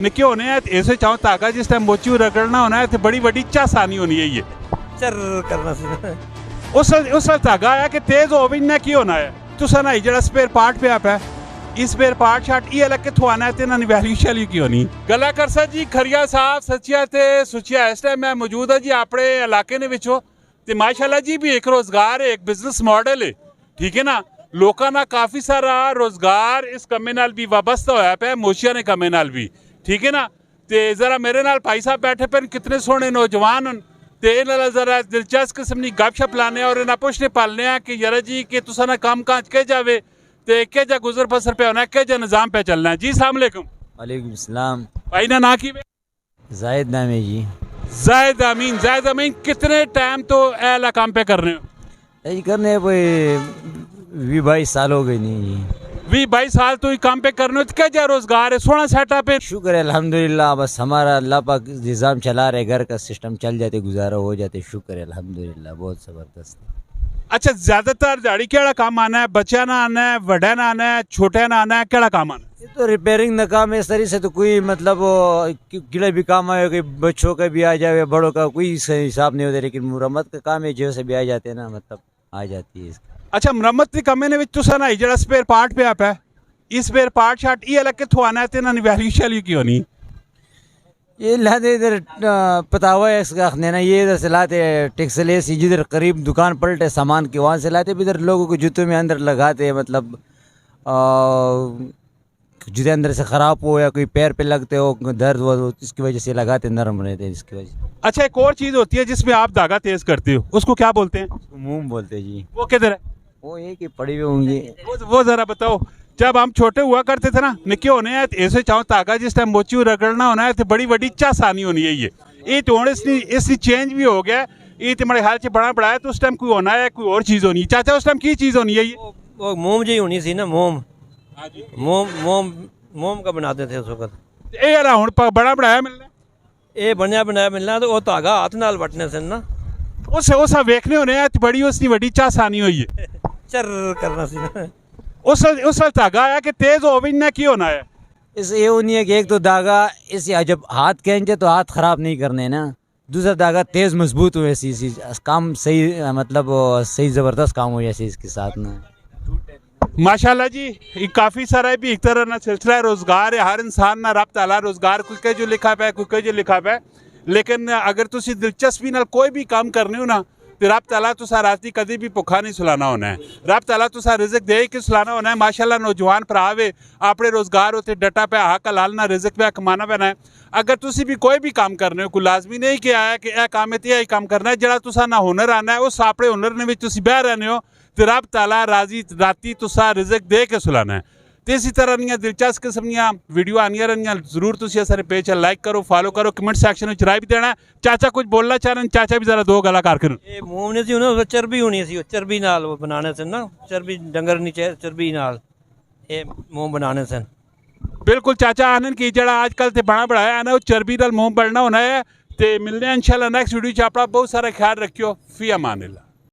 निक्के होने हैं ऐसे चाहो धागा जिस टाइम मोची रगड़ना होना है तो बड़ी बड़ी चासानी होनी है ये चर करना सी उस धागा है कि तेज हो भी ना की होना है तुसा ना जरा स्पेयर पार्ट पे आप है इस स्पेयर पार्ट शाट ये अलग किथों आना है ते ना वैल्यू शैल्यू की होनी गला करसा जी खरिया साहब सचिया ते सुचिया इस टाइम मैं मौजूद है जी अपने इलाके ने विचो ते माशाल्लाह जी भी एक रोजगार है एक बिजनेस मॉडल है ठीक है ना लोगों ना काफ़ी सारा रोजगार इस कमे नाल भी वाबस्ता होया पे मोशिया ने कमे नाल भी ठीक है ना ते जरा मेरे नाल भाई साहब बैठे पे कितने सोहने नौजवान हन ते इन्हां जरा दिलचस्प किस्म की गपशप लाने और इन्हां पुछने पालने कि यार जी कि तुसा ना काम काज के जावे ते के जा गुजर बसर पे होना के जा निज़ाम पे चलना है जी अस्सलाम वालेकुम वालेकुम सलाम भाई ना की जायद नाम है जी जायद अमीन कितने टाइम तो ऐला काम पे कर रहे हो यही करने कोई 20-22 साल हो गए नहीं जी 20-22 साल तो ये काम पे करने तो क्या जा रोजगार है सोना सेटअप है शुक्र है अल्हम्दुलिल्लाह बस हमारा अल्लाह पाक निज़ाम चला रहे घर का सिस्टम चल जाते गुजारा हो जाते शुक्र है अल्हम्दुलिल्लाह बहुत ज़बरदस्त। अच्छा ज्यादातर दिहाड़ी केड़ा काम आना है बच्चा ना आना है वड्या ना आना है छोटे ना आना है केड़ा काम आना है ये तो रिपेयरिंग का काम है इस तरह से तो कोई मतलब किले भी काम आए कोई बच्चों का भी आ जाए बड़ों का कोई हिसाब नहीं होता लेकिन मुरम्मत का काम है जो से भी आ जाते हैं ना मतलब आ जाती है इसका। अच्छा मुरम्मत के कमे ने तुसा ना जरा स्पेयर पार्ट पे आप है इस स्पेयर पार्ट शाट ये अलग किथों आना है ते ना वैल्यू शैल्यू की होनी ये लाते इधर पता हुआ है इसका ना ये इधर से लाते टेक्सलेस जिधर करीब दुकान पलटे सामान के वहाँ से लाते इधर लोगों को जूतों में अंदर लगाते हैं मतलब जूते अंदर से ख़राब हो या कोई पैर पे लगते हो दर्द हो इसकी वजह से लगाते नरम रहते हैं इसकी वजह। अच्छा एक और चीज़ होती है जिसमें आप धागा तेज करते हो उसको क्या बोलते हैं मुंह बोलते हैं जी। वो किधर है वो एक ही पड़ी हुई होंगी वो जरा बताओ जब हम छोटे हुआ करते थे ना निक्के होने हैं ऐसे चाहो धागा जिस टाइम मोची रगड़ना होना है तो बड़ी बड़ी चासानी होनी है ये तो इसलिए चेंज भी हो गया ये तो मेरे ख्याल से बड़ा बड़ा है तो उस टाइम कोई होना है कोई और चीज़ होनी है चाचा उस टाइम की चीज़ होनी है ये वो मोम जी होनी सी ना मोम मोम का बनाते थे उस वक्त ये वाला हुण बड़ा बनाया मिलना ये बनया बनाया मिलना तो वो धागा हाथ नाल बटने से ना उस वेखने होने हैं बड़ी उसकी बड़ी चासानी हुई है चर करना सी ना उस धागा है कि तेज हो भी ना की होना है इस ये होनी है कि एक तो धागा इसे जब हाथ खींचे तो हाथ खराब नहीं करने ना दूसरा धागा तेज मजबूत हो ऐसी काम सही मतलब सही ज़बरदस्त काम हो ऐसे इसके साथ ना माशाल्लाह जी ये काफ़ी सारा भी एक तरह ना सिलसिला रोज़गार है हर इंसान ना रब ताला रोज़गार कोई कह जो लिखा पे कोई कह जो लिखा पे लेकिन अगर तुसी दिलचस्पी नाल कोई भी काम करने हो ना तो रब ताला तुसा राती कभी भी भुखा नहीं सुलाना होना है रब ताला तुसा रिज़्क दे के सुलाना होना है माशाल्लाह नौजवान भरावे अपने रोज़गार होते डटा पे हक हलाल ना रिज़्क पे कमाना पैना है अगर तुसी भी कोई भी काम करने हो कोई लाजमी नहीं कि आया कि यह काम है तो यही काम करना है जरा तुसा ना हुनर आना है उस अपने हुनर ने भी तुसी बह रहने हो तो रब ताला राजी राती तुसा रिज़्क दे के सुलाना है तो इसी तरह दिलचस्प किस्म दी वीडियो आनिया रहियां जरूर तुसी सारे पेज लाइक करो फॉलो करो कमेंट सेक्शन में राय भी देना चाचा कुछ बोलना चाह रहे चाचा भी जरा दो गला कर ये मूंग ने सी ना चर्बी होनी सी चर्बी नाल वो बनाने से ना चर्बी डंगर नीचे चर्बी नाल ये मूंग बनाने से बिल्कुल चाचा आनंद की जरा आजकल ते बड़ा बड़ा है ना चर्बी नाल मूंग बढ़ना होना है तो मिलने इंशाल्लाह नेक्स्ट वीडियो च अपना बहुत सारा ख्याल रखियो फी अमान अल्लाह।